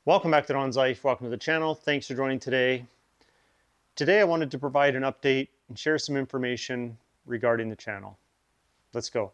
Welcome back to Donslife. Welcome to the channel. Thanks for joining today. Today I wanted to provide an update and share some information regarding the channel. Let's go.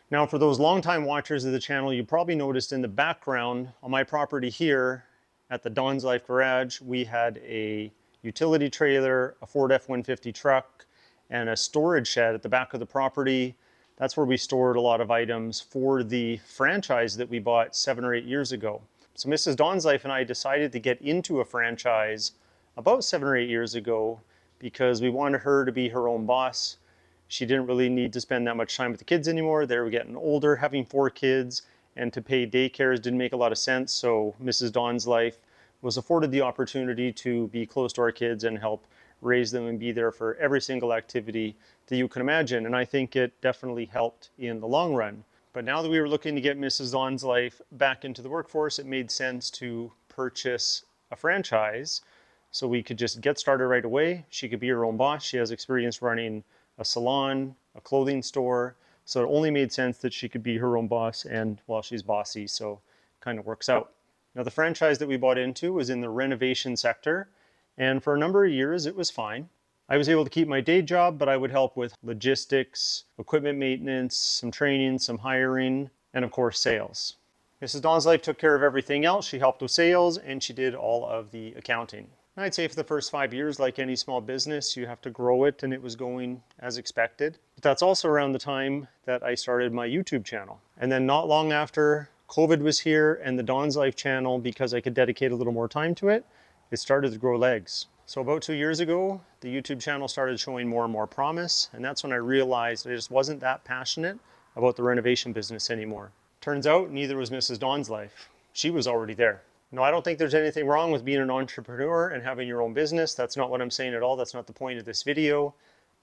Now, for those longtime watchers of the channel, you probably noticed in the background on my property here at the Donslife garage, we had a utility trailer, a Ford F-150 truck, and a storage shed at the back of the property. That's where we stored a lot of items for the franchise that we bought 7 or 8 years ago. So Mrs. Donslife and I decided to get into a franchise about 7 or 8 years ago because we wanted her to be her own boss. She didn't really need to spend that much time with the kids anymore. They were getting older, having 4 kids, and to pay daycares didn't make a lot of sense. So Mrs. Donslife was afforded the opportunity to be close to our kids and help raise them and be there for every single activity that you can imagine. And I think it definitely helped in the long run. But now that we were looking to get Mrs. Donslife back into the workforce, it made sense to purchase a franchise so we could just get started right away. She could be her own boss. She has experience running a salon, a clothing store. So it only made sense that she could be her own boss, and well, she's bossy, so it kind of works out. Now, the franchise that we bought into was in the renovation sector, and for a number of years it was fine. I was able to keep my day job, but I would help with logistics, equipment maintenance, some training, some hiring, and of course sales. Mrs. Donslife took care of everything else. She helped with sales and she did all of the accounting. I'd say for the first 5 years, like any small business, you have to grow it, and it was going as expected. But that's also around the time that I started my YouTube channel. And then not long after, COVID was here, and the Donslife channel, because I could dedicate a little more time to it, it started to grow legs. So about 2 years ago, the YouTube channel started showing more and more promise, and that's when I realized I just wasn't that passionate about the renovation business anymore. Turns out neither was Mrs. Donslife. She was already there. No, I don't think there's anything wrong with being an entrepreneur and having your own business. That's not what I'm saying at all. That's not the point of this video.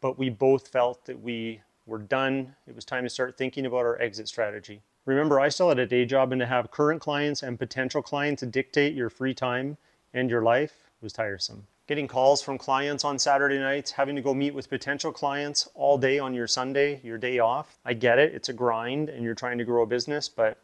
But we both felt that we were done. It was time to start thinking about our exit strategy. Remember, I still had a day job, and to have current clients and potential clients to dictate your free time and your life was tiresome. Getting calls from clients on Saturday nights, having to go meet with potential clients all day on your Sunday, your day off. I get it. It's a grind and you're trying to grow a business, but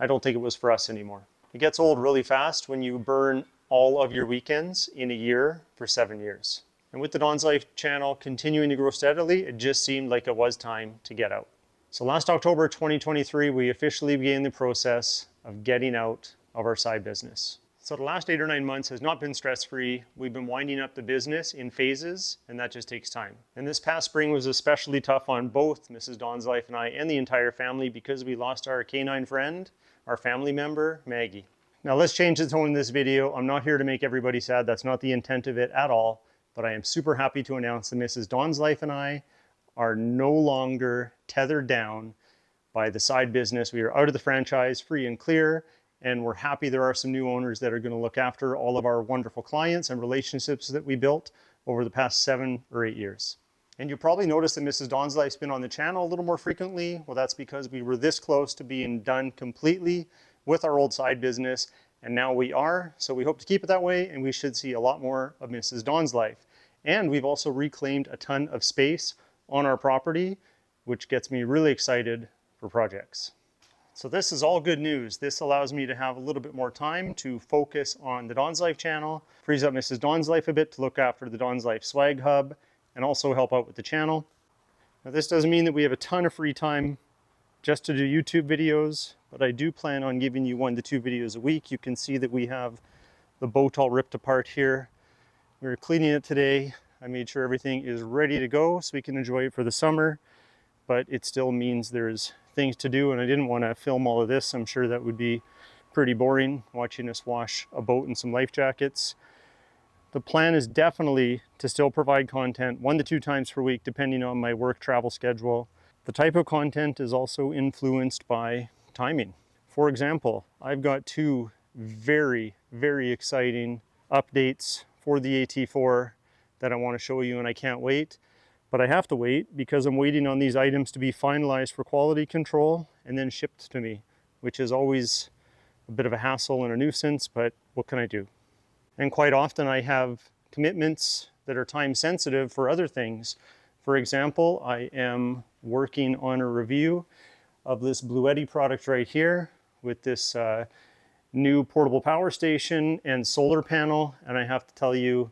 I don't think it was for us anymore. It gets old really fast when you burn all of your weekends in a year for 7 years. And with the Donslife channel continuing to grow steadily, it just seemed like it was time to get out. So last October 2023, we officially began the process of getting out of our side business. So the last 8 or 9 months has not been stress-free. We've been winding up the business in phases, and that just takes time. And this past spring was especially tough on both Mrs. Donslife and I and the entire family because we lost our canine friend, our family member, Maggie. Now let's change the tone in this video. I'm not here to make everybody sad. That's not the intent of it at all. But I am super happy to announce that Mrs. Donslife and I are no longer tethered down by the side business. We are out of the franchise, free and clear, and we're happy there are some new owners that are going to look after all of our wonderful clients and relationships that we built over the past 7 or 8 years. And you probably noticed that Mrs. Donslife's been on the channel a little more frequently. Well, that's because we were this close to being done completely with our old side business, and now we are. So we hope to keep it that way, and we should see a lot more of Mrs. Donslife. And we've also reclaimed a ton of space on our property, which gets me really excited for projects. So this is all good news. This allows me to have a little bit more time to focus on the Donslife channel, frees up Mrs. Donslife a bit to look after the Donslife Swag Hub, and also help out with the channel. Now this doesn't mean that we have a ton of free time just to do YouTube videos, but I do plan on giving you 1 to 2 videos a week. You can see that we have the boat all ripped apart here. We were cleaning it today. I made sure everything is ready to go so we can enjoy it for the summer, but it still means there's things to do, and I didn't want to film all of this. I'm sure that would be pretty boring, watching us wash a boat in some life jackets. The plan is definitely to still provide content 1 to 2 times per week, depending on my work travel schedule. The type of content is also influenced by timing. For example, I've got 2 very, very exciting updates for the AT4 that I want to show you, and I can't wait. But I have to wait because I'm waiting on these items to be finalized for quality control and then shipped to me, which is always a bit of a hassle and a nuisance, but what can I do? And quite often I have commitments that are time sensitive for other things. For example, I am working on a review of this Bluetti product right here with this new portable power station and solar panel, and I have to tell you,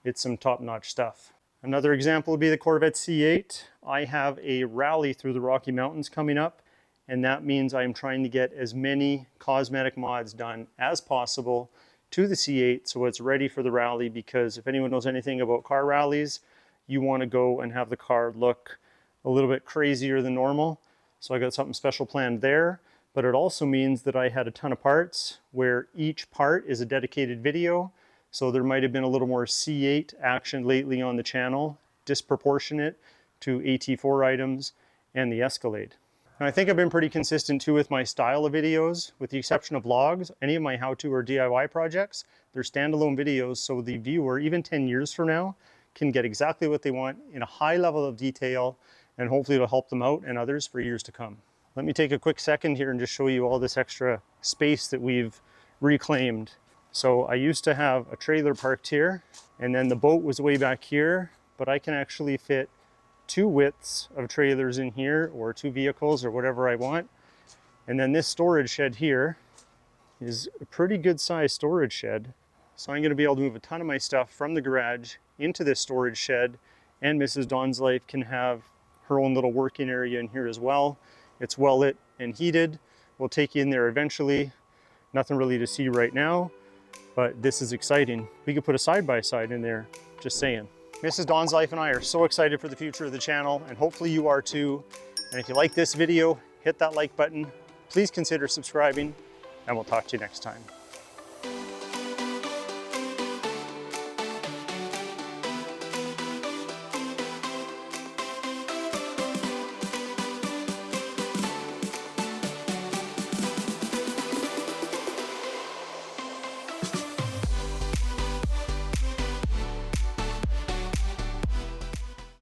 it's some top-notch stuff. Another example would be the Corvette C8. I have a rally through the Rocky Mountains coming up, and that means I'm trying to get as many cosmetic mods done as possible to the C8 so it's ready for the rally, because if anyone knows anything about car rallies, you want to go and have the car look a little bit crazier than normal. So I got something special planned there, but it also means that I had a ton of parts where each part is a dedicated video. So there might have been a little more C8 action lately on the channel, disproportionate to AT4 items and the Escalade. And I think I've been pretty consistent too with my style of videos, with the exception of vlogs. Any of my how-to or DIY projects, they're standalone videos, so the viewer, even 10 years from now, can get exactly what they want in a high level of detail, and hopefully it'll help them out and others for years to come. Let me take a quick second here and just show you all this extra space that we've reclaimed. So I used to have a trailer parked here, and then the boat was way back here, but I can actually fit 2 widths of trailers in here, or 2 vehicles, or whatever I want. And then this storage shed here is a pretty good sized storage shed. So I'm gonna be able to move a ton of my stuff from the garage into this storage shed, and Mrs. Donslife can have her own little working area in here as well. It's well lit and heated. We'll take you in there eventually. Nothing really to see right now, but this is exciting. We could put a side-by-side in there, just saying. Mrs. Donslife and I are so excited for the future of the channel, and hopefully you are too. And if you like this video, hit that like button. Please consider subscribing, and we'll talk to you next time.